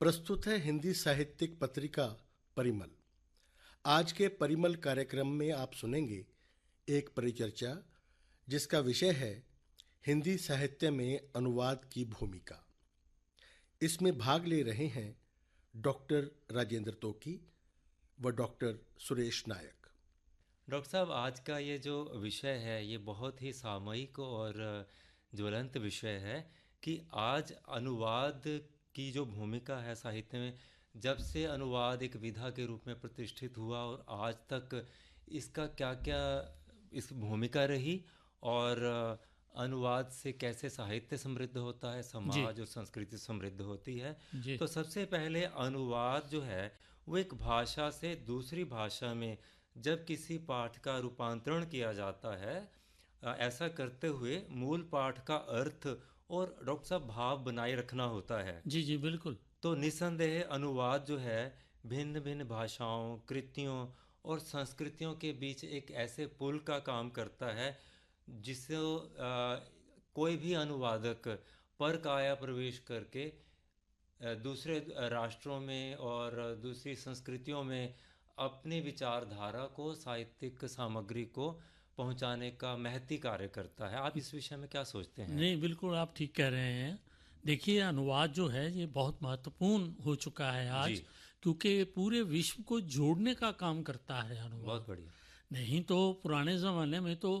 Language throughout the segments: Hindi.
प्रस्तुत है हिंदी साहित्यिक पत्रिका परिमल। आज के परिमल कार्यक्रम में आप सुनेंगे एक परिचर्चा जिसका विषय है हिंदी साहित्य में अनुवाद की भूमिका। इसमें भाग ले रहे हैं डॉक्टर राजेंद्र तोकी व डॉक्टर सुरेश नायक। डॉक्टर साहब, आज का ये जो विषय है ये बहुत ही सामयिक और ज्वलंत विषय है कि आज अनुवाद की जो भूमिका है साहित्य में, जब से अनुवाद एक विधा के रूप में प्रतिष्ठित हुआ और आज तक इसका क्या क्या इस भूमिका रही और अनुवाद से कैसे साहित्य समृद्ध होता है, समाज और संस्कृति समृद्ध होती है। तो सबसे पहले अनुवाद जो है वो एक भाषा से दूसरी भाषा में जब किसी पाठ का रूपांतरण किया जाता है, ऐसा करते हुए मूल पाठ का अर्थ और डॉक्टर साहब भाव बनाए रखना होता है। जी बिल्कुल। तो निसंदेह अनुवाद जो है भिन्न भिन्न भाषाओं, कृतियों और संस्कृतियों के बीच एक ऐसे पुल का काम करता है जिससे कोई भी अनुवादक पर काया प्रवेश करके दूसरे राष्ट्रों में और दूसरी संस्कृतियों में अपनी विचारधारा को, साहित्यिक सामग्री को पहुंचाने का महती कार्य करता है। आप इस विषय में क्या सोचते हैं? नहीं, बिल्कुल आप ठीक कह रहे हैं। देखिए, अनुवाद जो है ये बहुत महत्वपूर्ण हो चुका है आज, क्योंकि पूरे विश्व को जोड़ने का काम करता है अनुवाद। बहुत बढ़िया। नहीं तो पुराने ज़माने में तो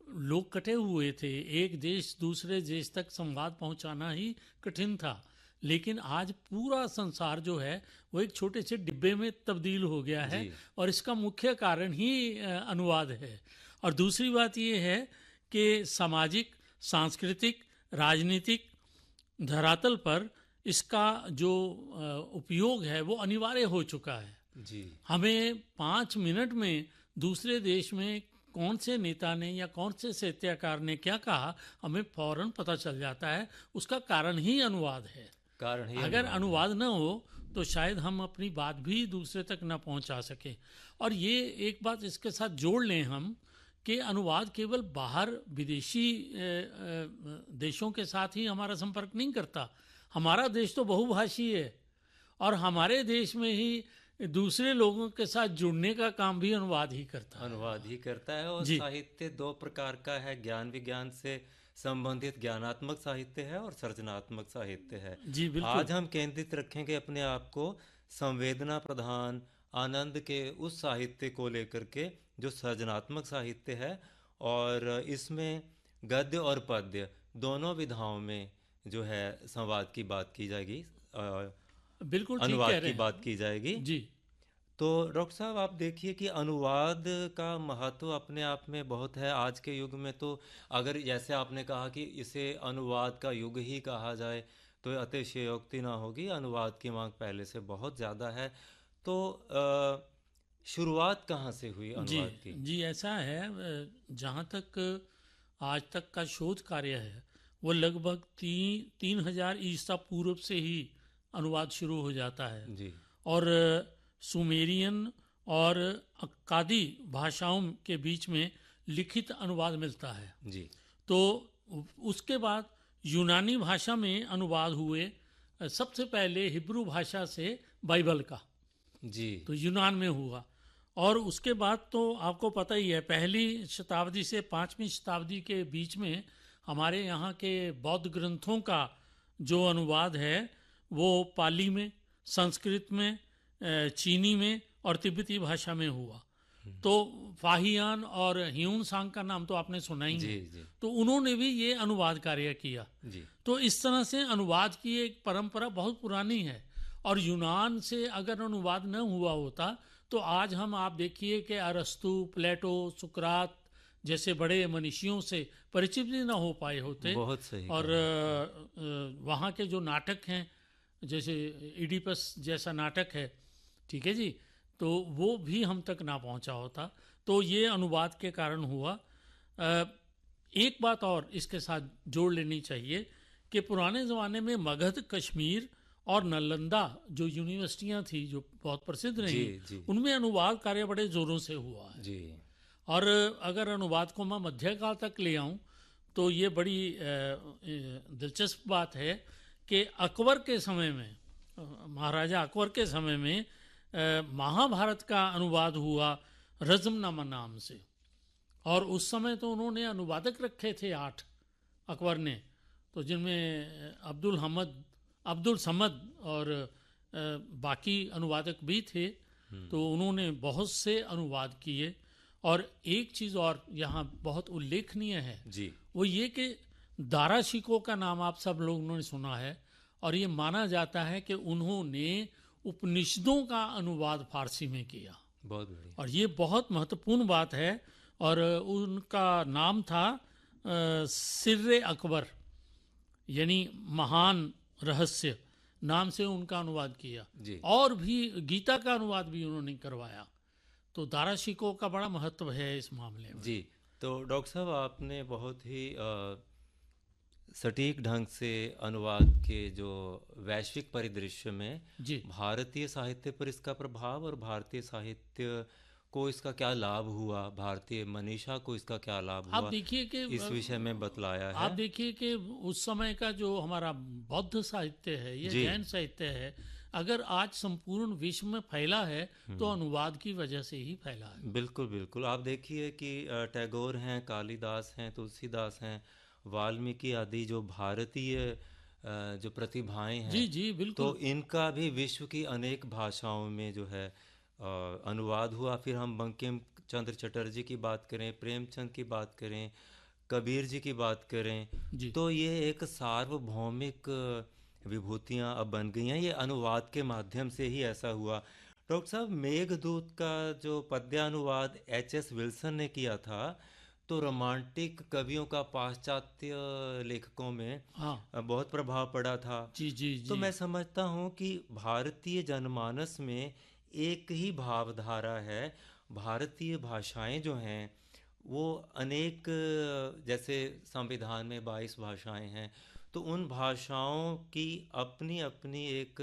लोग कटे हुए थे, एक देश दूसरे देश तक संवाद पहुंचाना ही कठिन था। लेकिन आज पूरा संसार जो है वो एक छोटे से डिब्बे में तब्दील हो गया है और इसका मुख्य कारण ही अनुवाद है। और दूसरी बात ये है कि सामाजिक, सांस्कृतिक, राजनीतिक धरातल पर इसका जो उपयोग है वो अनिवार्य हो चुका है। हमें 5 मिनट में दूसरे देश में कौन से नेता ने या कौन से साहित्यकार ने क्या कहा हमें फौरन पता चल जाता है। उसका कारण ही अनुवाद है। अगर अनुवाद न हो तो शायद हम अपनी बात भी दूसरे तक न पहुंचा सके। और ये एक बात इसके साथ जोड़ लें हम कि अनुवाद केवल बाहर विदेशी देशों के साथ ही हमारा संपर्क नहीं करता। हमारा देश तो बहुभाषी है और हमारे देश में ही दूसरे लोगों के साथ जुड़ने का काम भी अनुवाद ही करता है। और साहित्य 2 प्रकार का है, ज्ञान विज्ञान से संबंधित ज्ञानात्मक साहित्य है और सृजनात्मक साहित्य है। आज हम केंद्रित रखेंगे अपने आप को संवेदना प्रधान आनंद के उस साहित्य को लेकर के जो सृजनात्मक साहित्य है, और इसमें गद्य और पद्य दोनों विधाओं में जो है संवाद की बात की जाएगी, बिल्कुल अनुवाद की बात की जाएगी। तो डॉक्टर साहब, आप देखिए कि अनुवाद का महत्व अपने आप में बहुत है आज के युग में। तो अगर जैसे आपने कहा कि इसे अनुवाद का युग ही कहा जाए तो अतिशयोक्ति ना होगी। अनुवाद की मांग पहले से बहुत ज़्यादा है। तो शुरुआत कहाँ से हुई अनुवाद की? जी ऐसा है, जहाँ तक आज तक का शोध कार्य है वो लगभग 3000 ईसा पूर्व से ही अनुवाद शुरू हो जाता है। और सुमेरियन और अक्कादी भाषाओं के बीच में लिखित अनुवाद मिलता है। तो उसके बाद यूनानी भाषा में अनुवाद हुए, सबसे पहले हिब्रू भाषा से बाइबल का तो यूनान में हुआ। और उसके बाद तो आपको पता ही है, 1ली शताब्दी से 5वीं शताब्दी के बीच में हमारे यहाँ के बौद्ध ग्रंथों का जो अनुवाद है वो पाली में, संस्कृत में, चीनी में और तिब्बती भाषा में हुआ। तो फाहियान और ह्यून सांग का नाम तो आपने सुना ही है। तो उन्होंने भी ये अनुवाद कार्य किया। तो इस तरह से अनुवाद की एक परंपरा बहुत पुरानी है। और यूनान से अगर अनुवाद न हुआ होता तो आज आप देखिए कि अरस्तु, प्लेटो, सुकरात जैसे बड़े मनीषियों से परिचित भी न हो पाए होते। बहुत सही। और वहाँ के जो नाटक हैं, जैसे इडिपस जैसा नाटक है, ठीक है जी, तो वो भी हम तक ना पहुँचा होता। तो ये अनुवाद के कारण हुआ। एक बात और इसके साथ जोड़ लेनी चाहिए कि पुराने ज़माने में मगध, कश्मीर और नालंदा जो यूनिवर्सिटियाँ थी जो बहुत प्रसिद्ध रही, उनमें अनुवाद कार्य बड़े ज़ोरों से हुआ है। और अगर अनुवाद को मैं मध्यकाल तक ले आऊँ तो ये बड़ी दिलचस्प बात है कि अकबर के समय में महाराजा अकबर के समय में महाभारत का अनुवाद हुआ रज़मनामा नाम से। और उस समय तो उन्होंने अनुवादक रखे थे 8 अकबर ने, तो जिनमें अब्दुल समद और बाकी अनुवादक भी थे। तो उन्होंने बहुत से अनुवाद किए। और एक चीज़ और यहाँ बहुत उल्लेखनीय है जी, वो ये कि दारा शिकोह का नाम आप सब लोगों ने सुना है, और ये माना जाता है कि उन्होंने उपनिषदों का अनुवाद फारसी में किया। बहुत बढ़िया। और ये बहुत महत्वपूर्ण बात है। और उनका नाम था सिर्रे अकबर, यानी महान रहस्य नाम से उनका अनुवाद किया। जी, और भी गीता का अनुवाद भी उन्होंने करवाया। तो दारा शिकोह का बड़ा महत्व है इस मामले में। जी। तो डॉक्टर साहब, आपने बहुत ही सटीक ढंग से अनुवाद के जो वैश्विक परिदृश्य में जी भारतीय साहित्य पर इसका प्रभाव और भारतीय साहित्य को इसका क्या लाभ हुआ, भारतीय मनीषा को इसका क्या लाभ आप हुआ, देखिए कि इस विषय में बतलाया आप है। देखिए कि उस समय का जो हमारा बौद्ध साहित्य है, ये जी। जैन साहित्य है, अगर आज संपूर्ण विश्व में फैला है तो अनुवाद की वजह से ही फैला है। बिल्कुल बिल्कुल। आप देखिए कि टैगोर हैं, कालिदास हैं, तुलसीदास हैं, वाल्मीकि आदि जो भारतीय जो प्रतिभाएं हैं, जी जी बिल्कुल। तो इनका भी विश्व की अनेक भाषाओं में जो है अनुवाद हुआ। फिर हम बंकिम चंद्र चटर्जी की बात करें, प्रेमचंद की बात करें, कबीर जी की बात करें, जी तो ये एक सार्वभौमिक विभूतियाँ अब बन गई हैं। ये अनुवाद के माध्यम से ही ऐसा हुआ। डॉक्टर साहब, मेघदूत का जो पद्यानुवाद एच.एस. विल्सन ने किया था, तो रोमांटिक कवियों का पाश्चात्य लेखकों में हाँ बहुत प्रभाव पड़ा था। जी जी तो जी मैं समझता हूँ कि भारतीय जनमानस में एक ही भावधारा है। भारतीय भाषाएं जो हैं वो अनेक, जैसे संविधान में 22 भाषाएं हैं, तो उन भाषाओं की अपनी अपनी एक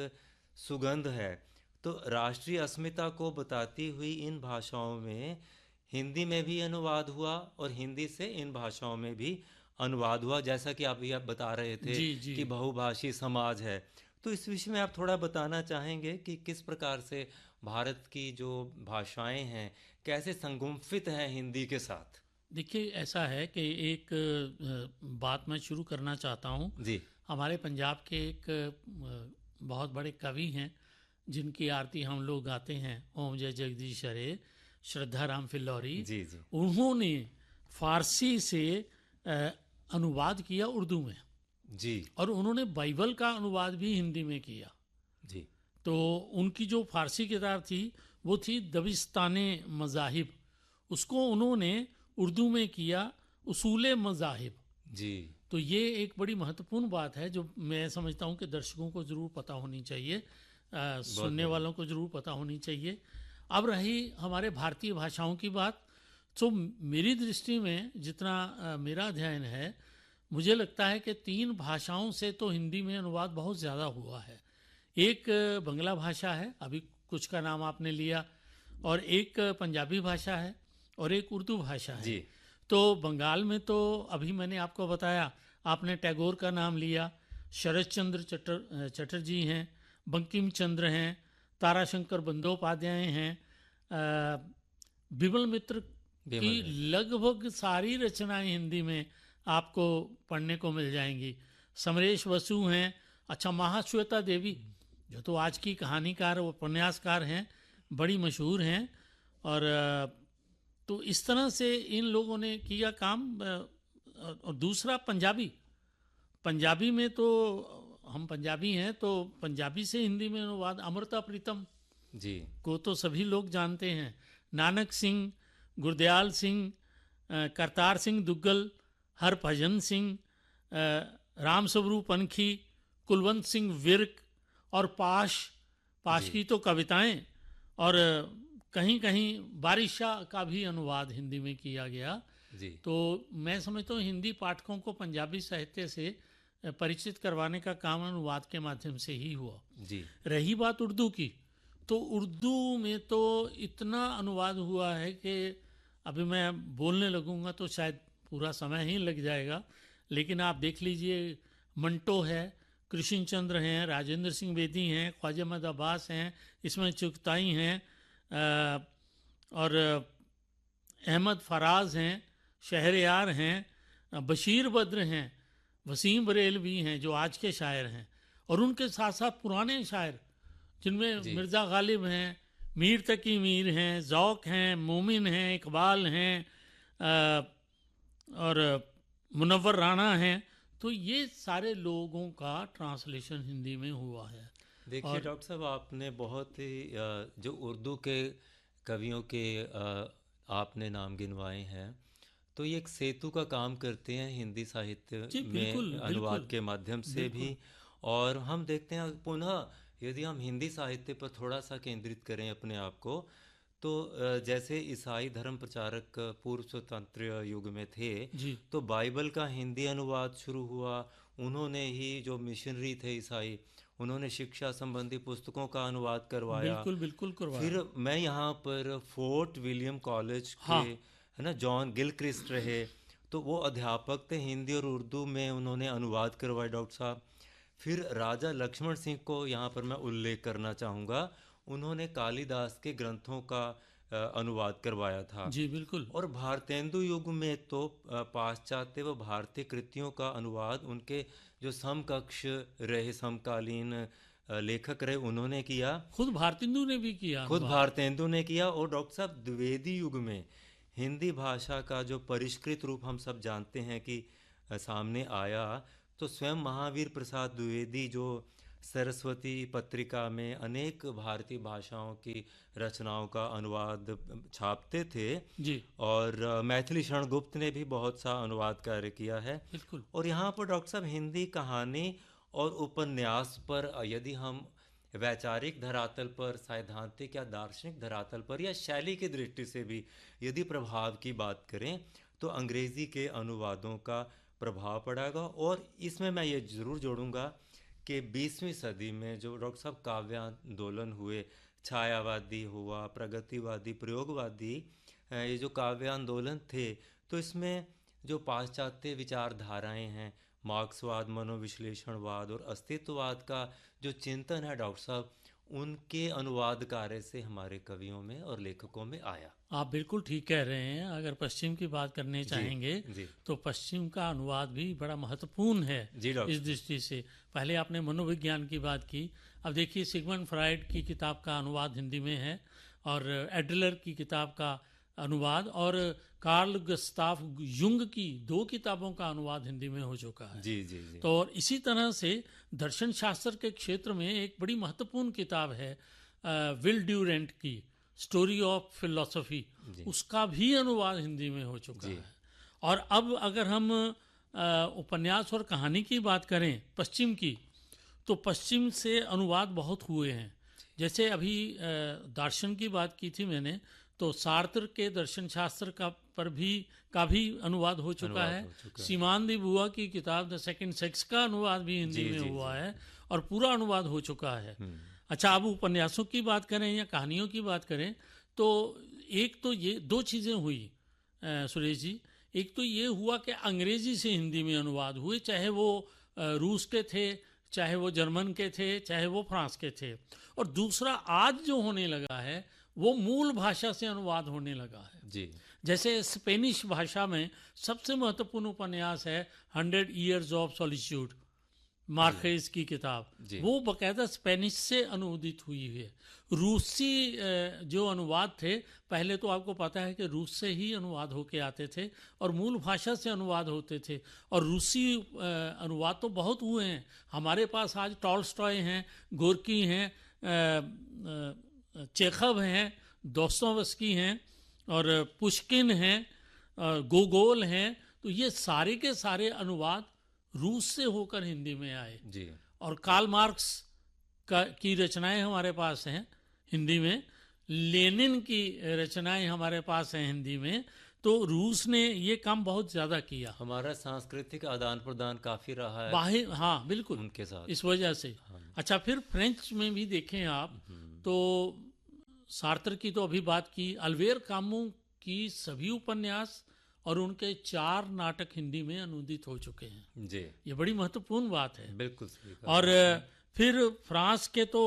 सुगंध है। तो राष्ट्रीय अस्मिता को बताती हुई इन भाषाओं में हिंदी में भी अनुवाद हुआ और हिंदी से इन भाषाओं में भी अनुवाद हुआ, जैसा कि आप बता रहे थे जी जी कि बहुभाषी समाज है। तो इस विषय में आप थोड़ा बताना चाहेंगे कि किस प्रकार से भारत की जो भाषाएं हैं कैसे संगुम्फित हैं हिंदी के साथ। देखिए, ऐसा है कि एक बात मैं शुरू करना चाहता हूँ। जी हमारे पंजाब के एक बहुत बड़े कवि हैं जिनकी आरती हम लोग गाते हैं, ओम जय जगदीश हरे, श्रद्धा राम फिल्लौरी। जी जी उन्होंने फारसी से अनुवाद किया उर्दू में, जी और उन्होंने बाइबल का अनुवाद भी हिंदी में किया। जी तो उनकी जो फारसी किताब थी वो थी दबिस्ताने मज़ाहिब, उसको उन्होंने उर्दू में किया उसूले मज़ाहिब। जी तो ये एक बड़ी महत्वपूर्ण बात है जो मैं समझता हूँ कि दर्शकों को ज़रूर पता होनी चाहिए, सुनने वालों को ज़रूर पता होनी चाहिए। अब रही हमारे भारतीय भाषाओं की बात, तो मेरी दृष्टि में जितना मेरा अध्ययन है, मुझे लगता है कि 3 भाषाओं से तो हिंदी में अनुवाद बहुत ज़्यादा हुआ है। एक बंगला भाषा है, अभी कुछ का नाम आपने लिया, और एक पंजाबी भाषा है, और एक उर्दू भाषा है। जी तो बंगाल में तो अभी मैंने आपको बताया, आपने टैगोर का नाम लिया, शरद चंद्र चटर्जी हैं, बंकिम चंद्र हैं, ताराशंकर बंदोपाध्याय हैं, बिमल मित्र की लगभग सारी रचनाएं हिंदी में आपको पढ़ने को मिल जाएंगी। समरेश वसु हैं, अच्छा महाश्वेता देवी जो तो आज की कहानीकार और उपन्यासकार हैं, बड़ी मशहूर हैं। और तो इस तरह से इन लोगों ने किया काम। और दूसरा पंजाबी में तो हम पंजाबी हैं, तो पंजाबी से हिंदी में अनुवाद अमृता प्रीतम जी को तो सभी लोग जानते हैं, नानक सिंह, गुरदयाल सिंह, करतार सिंह दुग्गल, हरभजन सिंह, राम स्वरूप पनखी, कुलवंत सिंह विर्क, और पाश की तो कविताएं, और कहीं कहीं बारिश शाह का भी अनुवाद हिंदी में किया गया। जी तो मैं समझता हूँ हिंदी पाठकों को पंजाबी साहित्य से परिचित करवाने का काम अनुवाद के माध्यम से ही हुआ। जी रही बात उर्दू की, तो उर्दू में तो इतना अनुवाद हुआ है कि अभी मैं बोलने लगूंगा तो शायद पूरा समय ही लग जाएगा। लेकिन आप देख लीजिए, मंटो है, कृष्ण चंद्र हैं, राजेंद्र सिंह बेदी हैं, ख्वाजा अहमद अब्बास हैं, इसमें चुगताई हैं, और अहमद फराज हैं, शहरयार हैं, बशीर बद्र हैं, वसीम बरेलवी हैं जो आज के शायर हैं, और उनके साथ साथ पुराने शायर जिनमें मिर्ज़ा गालिब हैं, मीर तकी मीर हैं, ज़ौक़ हैं, मोमिन हैं, इकबाल हैं, और मुनव्वर राणा हैं। तो ये सारे लोगों का ट्रांसलेशन हिंदी में हुआ है। देखिए डॉक्टर साहब, आपने बहुत ही जो उर्दू के कवियों के आपने नाम गिनवाए हैं, तो ये एक सेतु का काम करते हैं हिंदी साहित्य में अनुवाद के माध्यम से भी। और हम देखते हैं पुनः यदि हम हिंदी साहित्य पर थोड़ा सा केंद्रित करें अपने आप को, तो जैसे ईसाई धर्म प्रचारक पूर्व स्वतंत्र युग में थे, तो बाइबल का हिंदी अनुवाद शुरू हुआ। उन्होंने ही, जो मिशनरी थे ईसाई, उन्होंने शिक्षा संबंधी पुस्तकों का अनुवाद करवाया। बिल्कुल करवाया। फिर मैं यहाँ पर फोर्ट विलियम कॉलेज के है ना, जॉन गिलक्रिस्ट रहे, तो वो अध्यापक थे, हिंदी और उर्दू में उन्होंने अनुवाद करवाए डॉक्टर साहब। फिर राजा लक्ष्मण सिंह को यहाँ पर मैं उल्लेख करना चाहूँगा, उन्होंने कालिदास के ग्रंथों का अनुवाद करवाया था। जी बिल्कुल। और भारतेंदु युग में तो पाश्चात्य व भारतीय कृतियों का अनुवाद उनके जो समकक्ष रहे, समकालीन लेखक रहे, उन्होंने किया। खुद भारतेंदु ने भी किया। और डॉक्टर साहब, द्विवेदी युग में हिंदी भाषा का जो परिष्कृत रूप हम सब जानते हैं कि सामने आया, तो स्वयं महावीर प्रसाद द्विवेदी जो सरस्वती पत्रिका में अनेक भारतीय भाषाओं की रचनाओं का अनुवाद छापते थे जी, और मैथिली शरण गुप्त ने भी बहुत सा अनुवाद कार्य किया है। बिल्कुल। और यहाँ पर डॉक्टर साहब, हिंदी कहानी और उपन्यास पर यदि हम वैचारिक धरातल पर, सैद्धांतिक या दार्शनिक धरातल पर, या शैली की दृष्टि से भी यदि प्रभाव की बात करें, तो अंग्रेज़ी के अनुवादों का प्रभाव पड़ेगा। और इसमें मैं ये ज़रूर जोड़ूंगा कि 20वीं सदी में जो डॉक्टर साहब काव्य आंदोलन हुए, छायावादी हुआ, प्रगतिवादी, प्रयोगवादी, ये जो काव्य आंदोलन थे, तो इसमें जो पाश्चात्य विचारधाराएं हैं, मार्क्सवाद, मनोविश्लेषणवाद और अस्तित्ववाद का जो चिंतन है डॉक्टर साहब, उनके अनुवाद कार्य से हमारे कवियों में और लेखकों में आया। आप बिल्कुल ठीक कह रहे हैं। अगर पश्चिम की बात करने चाहेंगे तो पश्चिम का अनुवाद भी बड़ा महत्वपूर्ण है इस दृष्टि से। पहले आपने मनोविज्ञान की बात की, अब देखिए सिगमंड फ्राइड की किताब का अनुवाद हिंदी में है, और एडलर की किताब का अनुवाद, और कार्ल गुस्ताफ युंग की 2 किताबों का अनुवाद हिंदी में हो चुका है। जी। तो और इसी तरह से दर्शन शास्त्र के क्षेत्र में एक बड़ी महत्वपूर्ण किताब है विल ड्यूरेंट की स्टोरी ऑफ फिलॉसफी, उसका भी अनुवाद हिंदी में हो चुका है। और अब अगर हम उपन्यास और कहानी की बात करें पश्चिम की, तो पश्चिम से अनुवाद बहुत हुए हैं। जैसे अभी दर्शन की बात की थी मैंने, तो सार्त्र के दर्शन शास्त्र का भी अनुवाद हो चुका है। सीमान दी बुआ की किताब द सेकंड सेक्स का अनुवाद भी हिंदी में हुआ है, और पूरा अनुवाद हो चुका है। अच्छा, अब उपन्यासों की बात करें या कहानियों की बात करें, तो एक तो ये 2 चीज़ें हुई सुरेश जी। एक तो ये हुआ कि अंग्रेजी से हिंदी में अनुवाद हुए, चाहे वो रूस के थे, चाहे वो जर्मन के थे, चाहे वो फ्रांस के थे। और दूसरा आज जो होने लगा है वो मूल भाषा से अनुवाद होने लगा है। जी। जैसे स्पेनिश भाषा में सबसे महत्वपूर्ण उपन्यास है 100 Years of Solitude, मार्केज की किताब, वो बकायदा स्पेनिश से अनुवादित हुई है। रूसी जो अनुवाद थे, पहले तो आपको पता है कि रूस से ही अनुवाद होके आते थे और मूल भाषा से अनुवाद होते थे, और रूसी अनुवाद तो बहुत हुए हैं। हमारे पास आज टॉल्स्टॉय हैं, गोर्की हैं, चेखव हैं, दोस्तोयेवस्की हैं, और पुश्किन हैं, गोगोल हैं। तो ये सारे के सारे अनुवाद रूस से होकर हिंदी में आए जी। और कार्ल मार्क्स की रचनाएं हमारे पास हैं हिंदी में, लेनिन की रचनाएं हमारे पास हैं हिंदी में। तो रूस ने ये काम बहुत ज़्यादा किया। हमारा सांस्कृतिक आदान प्रदान काफ़ी रहा है बाहर, हाँ बिल्कुल, उनके साथ, इस वजह से। अच्छा, फिर फ्रेंच में भी देखें आप तो सार्त्र की तो अभी बात की, अल्बेर कामू की सभी उपन्यास और उनके 4 नाटक हिंदी में अनुदित हो चुके हैं। जी, ये बड़ी महत्वपूर्ण बात है। बिल्कुल सही कहा और आपने। फिर फ्रांस के तो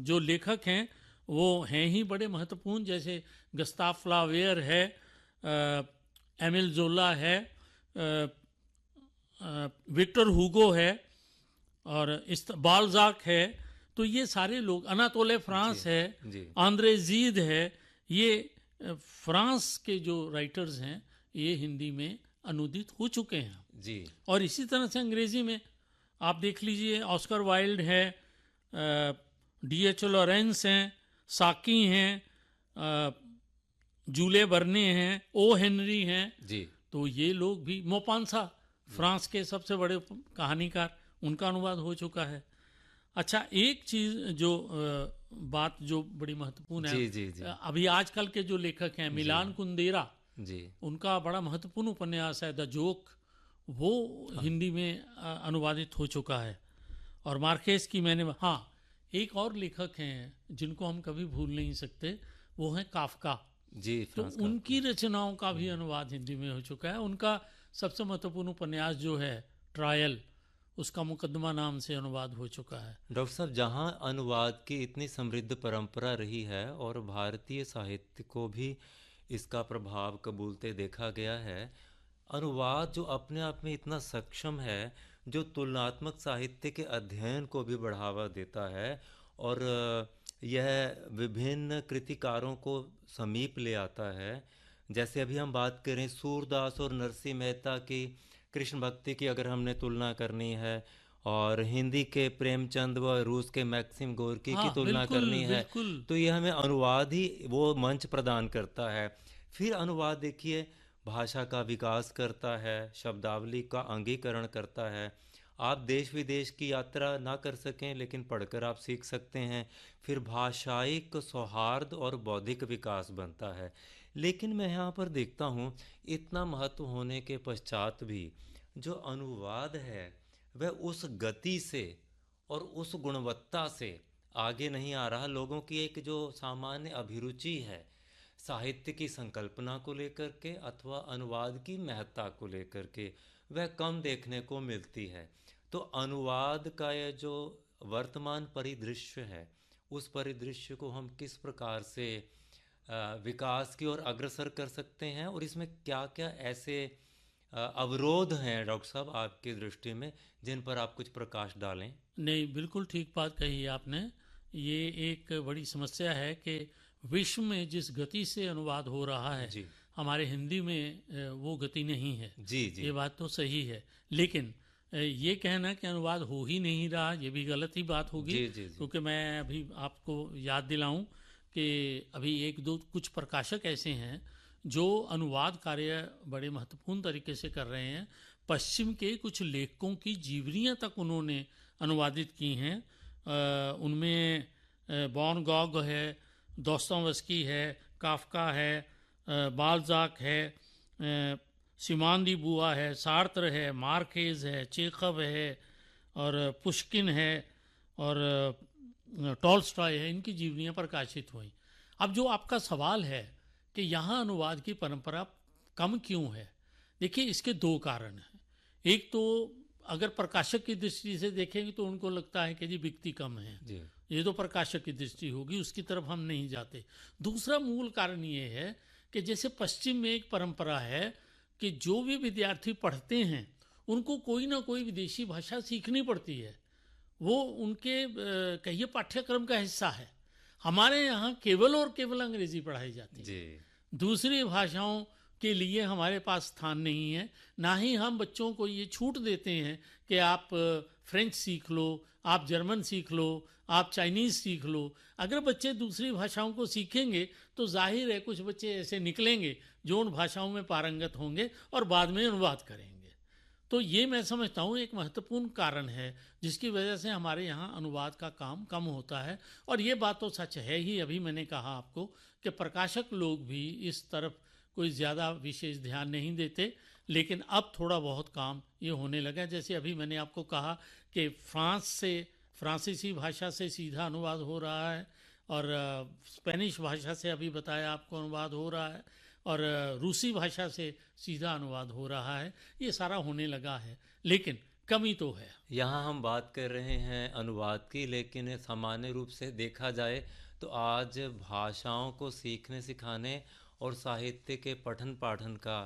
जो लेखक हैं वो हैं ही बड़े महत्वपूर्ण, जैसे गस्ताव फ्लावेयर है, एमिल जोला है, विक्टर हुगो है, और बाल्जाक है। तो ये सारे लोग, अनातोले फ्रांस जी, है, जी, आंद्रे जीद है, ये फ्रांस के जो राइटर्स हैं ये हिंदी में अनुदित हो चुके हैं। जी, और इसी तरह से अंग्रेजी में आप देख लीजिए, ऑस्कर वाइल्ड है, D.H. लॉरेंस हैं, साकी हैं, जूले बर्ने हैं, ओ हेनरी हैं। जी, तो ये लोग भी, मोपांसा फ्रांस के सबसे बड़े कहानीकार, उनका अनुवाद हो चुका है। अच्छा, एक चीज जो बात जो बड़ी महत्वपूर्ण है, जी, जी, जी, अभी आजकल के जो लेखक हैं, मिलान कुंदेरा, जी, उनका बड़ा महत्वपूर्ण उपन्यास है द जोक, वो हिंदी में अनुवादित हो चुका है। और मार्केस की मैंने, हाँ, एक और लेखक हैं जिनको हम कभी भूल नहीं सकते, वो हैं काफका। जी, तो फ्रांस का उनकी रचनाओं का भी अनुवाद हिंदी में हो चुका है। उनका सबसे महत्वपूर्ण उपन्यास जो है ट्रायल, उसका मुकदमा नाम से अनुवाद हो चुका है। डॉक्टर साहब, जहाँ अनुवाद की इतनी समृद्ध परंपरा रही है और भारतीय साहित्य को भी इसका प्रभाव कबूलते देखा गया है, अनुवाद जो अपने आप में इतना सक्षम है, जो तुलनात्मक साहित्य के अध्ययन को भी बढ़ावा देता है, और यह विभिन्न कृतिकारों को समीप ले आता है। जैसे अभी हम बात करें सूरदास और नरसिंह मेहता की कृष्ण भक्ति की, अगर हमने तुलना करनी है, और हिंदी के प्रेमचंद व रूस के मैक्सिम गोर्की की हाँ, तुलना बिल्कुल करनी है, बिल्कुल। तो ये हमें अनुवाद ही वो मंच प्रदान करता है। फिर अनुवाद देखिए, भाषा का विकास करता है, शब्दावली का अंगीकरण करता है। आप देश विदेश की यात्रा ना कर सकें, लेकिन पढ़कर आप सीख सकते हैं। फिर भाषायिक सौहार्द और बौद्धिक विकास बनता है। लेकिन मैं यहाँ पर देखता हूँ, इतना महत्व होने के पश्चात भी जो अनुवाद है वह उस गति से और उस गुणवत्ता से आगे नहीं आ रहा। लोगों की एक जो सामान्य अभिरुचि है साहित्य की संकल्पना को लेकर के अथवा अनुवाद की महत्ता को लेकर के, वह कम देखने को मिलती है। तो अनुवाद का यह जो वर्तमान परिदृश्य है, उस परिदृश्य को हम किस प्रकार से विकास की ओर अग्रसर कर सकते हैं, और इसमें क्या क्या ऐसे अवरोध हैं डॉक्टर साहब आपकी दृष्टि में, जिन पर आप कुछ प्रकाश डालें? नहीं, बिल्कुल ठीक बात कही आपने। ये एक बड़ी समस्या है कि विश्व में जिस गति से अनुवाद हो रहा है, जी, हमारे हिंदी में वो गति नहीं है। जी, जी, ये बात तो सही है, लेकिन ये कहना कि अनुवाद हो ही नहीं रहा, ये भी गलत ही बात होगी। जी, जी, जी, क्योंकि मैं अभी आपको याद दिलाऊं कि अभी एक दो कुछ प्रकाशक ऐसे हैं जो अनुवाद कार्य बड़े महत्वपूर्ण तरीके से कर रहे हैं। पश्चिम के कुछ लेखकों की जीवनियाँ तक उन्होंने अनुवादित की हैं। उनमें वॉन गॉग है, दोस्तोयेवस्की है, काफका है, बाल्जाक है, सिमोन दी बुआ है, सार्त्र है, मार्केज है, चेखव है, और पुश्किन है, और टॉल्स्टॉय है। इनकी जीवनियाँ प्रकाशित हुई। अब जो आपका सवाल है कि यहाँ अनुवाद की परंपरा कम क्यों है, देखिए इसके दो कारण हैं। एक तो अगर प्रकाशक की दृष्टि से देखेंगे तो उनको लगता है कि जी बिकती कम है, जी, ये तो प्रकाशक की दृष्टि होगी, उसकी तरफ हम नहीं जाते। दूसरा मूल कारण ये है कि जैसे पश्चिम में एक परंपरा है कि जो भी विद्यार्थी पढ़ते हैं उनको कोई ना कोई विदेशी भाषा सीखनी पड़ती है, वो उनके कहिए पाठ्यक्रम का हिस्सा है। हमारे यहाँ केवल और केवल अंग्रेजी पढ़ाई जाती है, जी, दूसरी भाषाओं के लिए हमारे पास स्थान नहीं है। ना ही हम बच्चों को ये छूट देते हैं कि आप फ्रेंच सीख लो, आप जर्मन सीख लो, आप चाइनीज़ सीख लो। अगर बच्चे दूसरी भाषाओं को सीखेंगे तो जाहिर है कुछ बच्चे ऐसे निकलेंगे जो उन भाषाओं में पारंगत होंगे और बाद में अनुवाद करेंगे। तो ये मैं समझता हूँ एक महत्वपूर्ण कारण है जिसकी वजह से हमारे यहाँ अनुवाद का काम कम होता है। और ये बात तो सच है ही, अभी मैंने कहा आपको कि प्रकाशक लोग भी इस तरफ कोई ज़्यादा विशेष ध्यान नहीं देते, लेकिन अब थोड़ा बहुत काम ये होने लगा। जैसे अभी मैंने आपको कहा कि फ्रांस से फ्रांसीसी भाषा से सीधा अनुवाद हो रहा है, और स्पेनिश भाषा से अभी बताया आपको अनुवाद हो रहा है, और रूसी भाषा से सीधा अनुवाद हो रहा है, ये सारा होने लगा है, लेकिन कमी तो है। यहाँ हम बात कर रहे हैं अनुवाद की, लेकिन सामान्य रूप से देखा जाए तो आज भाषाओं को सीखने सिखाने और साहित्य के पठन पाठन का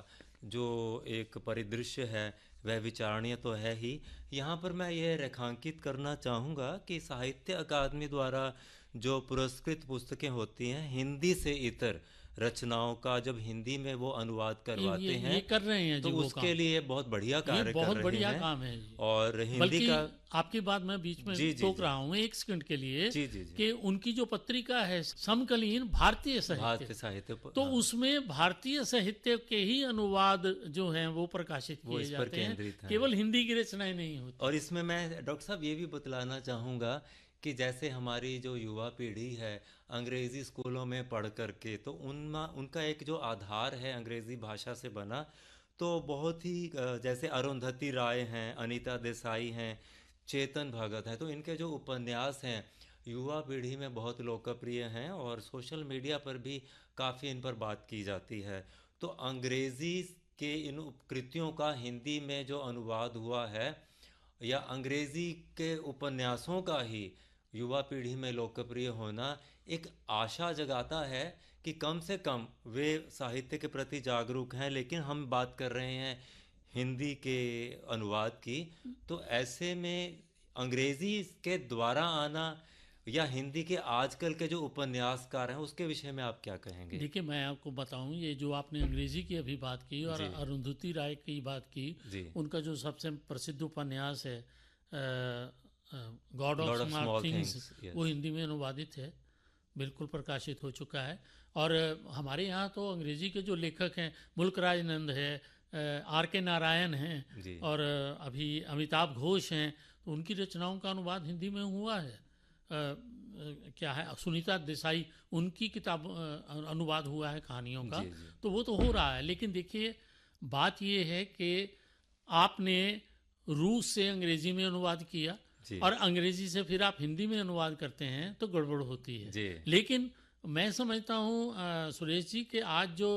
जो एक परिदृश्य है वह विचारणीय तो है ही। यहाँ पर मैं यह रेखांकित करना चाहूँगा कि साहित्य अकादमी द्वारा जो पुरस्कृत पुस्तकें होती हैं हिंदी से इतर रचनाओं का जब हिंदी में वो अनुवाद करवाते हैं, ये कर रहे हैं तो जी वो उसके काम। लिए बहुत बढ़िया ये कार्य कर बहुत रहे बढ़िया हैं। काम है जी। और हिंदी बल्कि का आपकी बात मैं बीच में जी, जी, टोक जी। रहा हूँ एक सेकंड के लिए जी, जी, जी। कि उनकी जो पत्रिका है समकालीन भारतीय साहित्य, भारतीय साहित्य तो हाँ, उसमें भारतीय साहित्य के ही अनुवाद जो हैं वो प्रकाशित वो किए इस पर जाते हैं, केंद्रित हैं। केवल हिंदी की रचनाएं नहीं होती। और इसमें मैं डॉक्टर साहब ये भी बतलाना चाहूँगा कि जैसे हमारी जो युवा पीढ़ी है अंग्रेज़ी स्कूलों में पढ़ करके, तो उनका एक जो आधार है अंग्रेज़ी भाषा से बना, तो बहुत ही जैसे अरुंधति राय हैं, अनीता देसाई हैं, चेतन भगत हैं, तो इनके जो उपन्यास हैं युवा पीढ़ी में बहुत लोकप्रिय हैं और सोशल मीडिया पर भी काफ़ी इन पर बात की जाती है। तो अंग्रेज़ी के इन कृतियों का हिंदी में जो अनुवाद हुआ है या अंग्रेज़ी के उपन्यासों का ही युवा पीढ़ी में लोकप्रिय होना एक आशा जगाता है कि कम से कम वे साहित्य के प्रति जागरूक हैं। लेकिन हम बात कर रहे हैं हिंदी के अनुवाद की, तो ऐसे में अंग्रेज़ी के द्वारा आना या हिंदी के आजकल के जो उपन्यासकार हैं उसके विषय में आप क्या कहेंगे? देखिए मैं आपको बताऊं, ये जो आपने अंग्रेजी की अभी बात की और जी। अरुंधति राय की बात की, जी। उनका जो सबसे प्रसिद्ध उपन्यास है God Lord of of small Small things, Things, yes. वो हिंदी में अनुवादित है, बिल्कुल प्रकाशित हो चुका है। और हमारे यहाँ तो अंग्रेजी के जो लेखक हैं मुल्कराज नंद है, आर के नारायण हैं जी। और अभी अमिताभ घोष हैं, तो उनकी रचनाओं का अनुवाद हिंदी में हुआ है। क्या है, सुनीता देसाई, उनकी किताब अनुवाद हुआ है कहानियों का, जी, जी। तो वो तो हो रहा है। लेकिन देखिए बात ये है कि आपने रूस से अंग्रेजी में अनुवाद किया जी। और अंग्रेजी से फिर आप हिंदी में अनुवाद करते हैं तो गड़बड़ होती है। जी। लेकिन मैं समझता हूँ सुरेश जी कि आज जो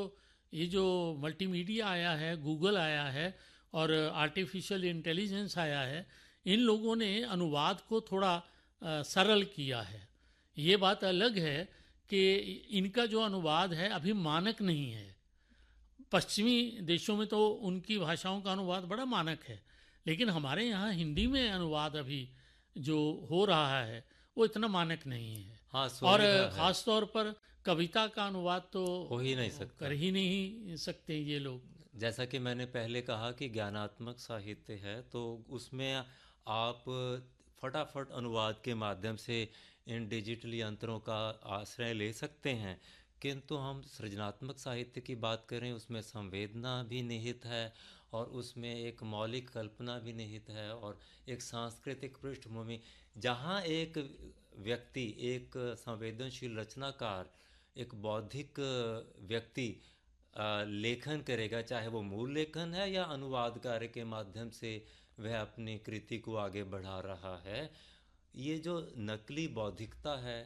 ये जो मल्टीमीडिया आया है, गूगल आया है और आर्टिफिशियल इंटेलिजेंस आया है, इन लोगों ने अनुवाद को थोड़ा सरल किया है। ये बात अलग है कि इनका जो अनुवाद है अभी मानक नहीं है। पश्चिमी देशों में तो उनकी भाषाओं का अनुवाद बड़ा मानक है, लेकिन हमारे यहाँ हिंदी में अनुवाद अभी जो हो रहा है वो इतना मानक नहीं है। हाँ, और सुविधा है। ख़ास तौर पर कविता का अनुवाद तो हो ही नहीं सकता। कर ही नहीं सकते ये लोग। जैसा कि मैंने पहले कहा कि ज्ञानात्मक साहित्य है, तो उसमें आप फटाफट अनुवाद के माध्यम से इन डिजिटल यंत्रों का आश्रय ले सकते हैं, किंतु हम सृजनात्मक साहित्य की बात करें उसमें संवेदना भी निहित है और उसमें एक मौलिक कल्पना भी निहित है और एक सांस्कृतिक पृष्ठभूमि, जहाँ एक व्यक्ति, एक संवेदनशील रचनाकार, एक बौद्धिक व्यक्ति लेखन करेगा, चाहे वो मूल लेखन है या अनुवाद कार्य के माध्यम से वह अपनी कृति को आगे बढ़ा रहा है। ये जो नकली बौद्धिकता है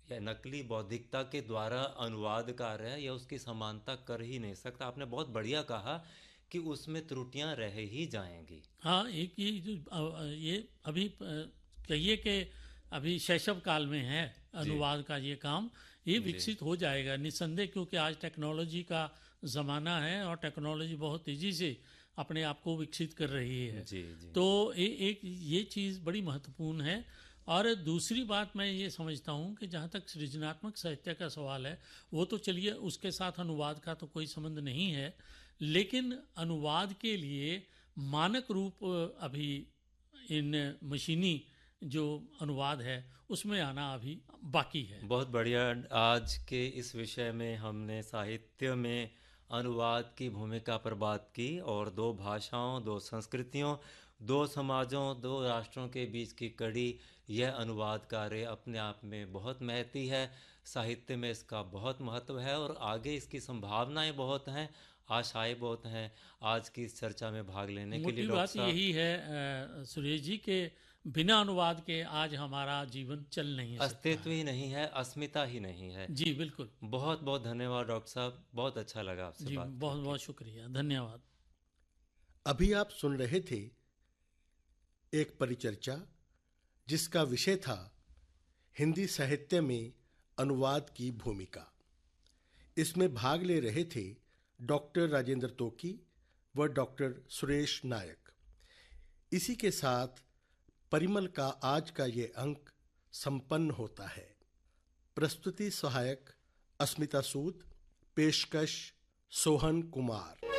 या नकली बौद्धिकता के द्वारा अनुवाद कार्य है, या उसकी समानता कर ही नहीं सकता। आपने बहुत बढ़िया कहा कि उसमें त्रुटियां रह ही जाएंगी। हाँ, एक ये जो ये अभी कहिए कि अभी शैशव काल में है अनुवाद का ये काम, ये विकसित हो जाएगा निस्संदेह, क्योंकि आज टेक्नोलॉजी का ज़माना है और टेक्नोलॉजी बहुत तेज़ी से अपने आप को विकसित कर रही है। जी, जी। तो एक ये चीज़ बड़ी महत्वपूर्ण है। और दूसरी बात मैं ये समझता हूँ कि जहाँ तक सृजनात्मक साहित्य का सवाल है, वो तो चलिए उसके साथ अनुवाद का तो कोई संबंध नहीं है, लेकिन अनुवाद के लिए मानक रूप अभी इन मशीनी जो अनुवाद है उसमें आना अभी बाकी है। बहुत बढ़िया। आज के इस विषय में हमने साहित्य में अनुवाद की भूमिका पर बात की और दो भाषाओं, दो संस्कृतियों, दो समाजों, दो राष्ट्रों के बीच की कड़ी, यह अनुवाद कार्य अपने आप में बहुत महती है। साहित्य में इसका बहुत महत्व है और आगे इसकी संभावनाएं बहुत हैं, आशाएं बहुत हैं। आज की इस चर्चा में भाग लेने के लिए मोटी डॉक्टर बात साहब, यही है सुरेश जी के बिना अनुवाद के आज हमारा जीवन चल नहीं सकता अस्तित्व है। ही नहीं है, अस्मिता ही नहीं है। जी बिल्कुल। बहुत बहुत धन्यवाद डॉक्टर साहब, बहुत अच्छा लगा आपसे जी बात बहुत करके। बहुत शुक्रिया, धन्यवाद। अभी आप सुन रहे थे एक परिचर्चा जिसका विषय था हिंदी साहित्य में अनुवाद की भूमिका। इसमें भाग ले रहे थे डॉक्टर राजेंद्र तोकी व डॉक्टर सुरेश नायक। इसी के साथ परिमल का आज का ये अंक संपन्न होता है। प्रस्तुति सहायक अस्मिता सूद, पेशकश सोहन कुमार।